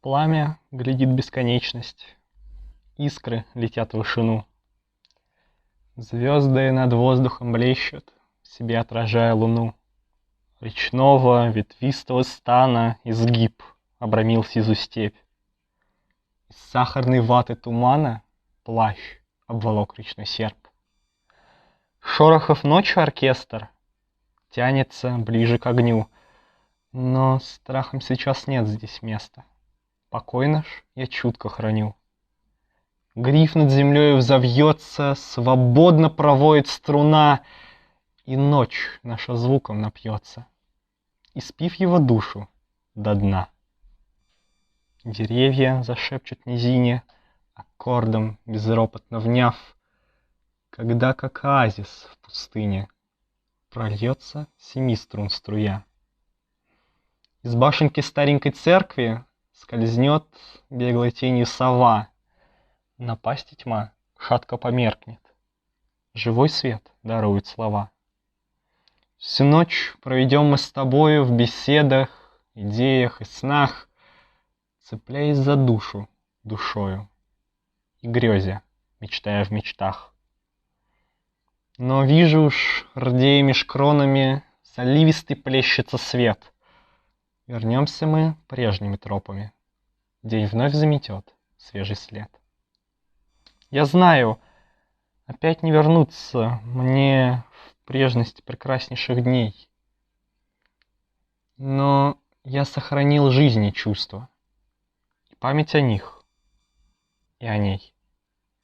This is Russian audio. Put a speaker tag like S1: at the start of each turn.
S1: Пламя глядит бесконечность, искры летят в вышину. Звезды над воздухом блещут, в себе отражая луну. Речного ветвистого стана изгиб обрамил сизу степь. Из сахарной ваты тумана плащ обволок речной серп. Шорохов ночью оркестр тянется ближе к огню, но страхом сейчас нет здесь места. Покой наш я чутко храню. Гриф над землею взовьется, свободно провоет струна, и ночь наша звуком напьется, испив его душу до дна. Деревья зашепчут низине, аккордом безропотно вняв, когда, как оазис в пустыне, прольется семи струн струя. Из башенки старенькой церкви скользнет беглой тенью сова. На пасти тьма шатко померкнет, живой свет дарует слова. Всю ночь проведем мы с тобою в беседах, идеях и снах, цепляясь за душу душою и грезя, мечтая в мечтах. Но вижу уж, рдея меж кронами, заливистый плещется свет. Вернемся мы прежними тропами, день вновь заметет свежий след. Я знаю, опять не вернуться мне в прежность прекраснейших дней, но я сохранил жизни чувства и память о них и о ней.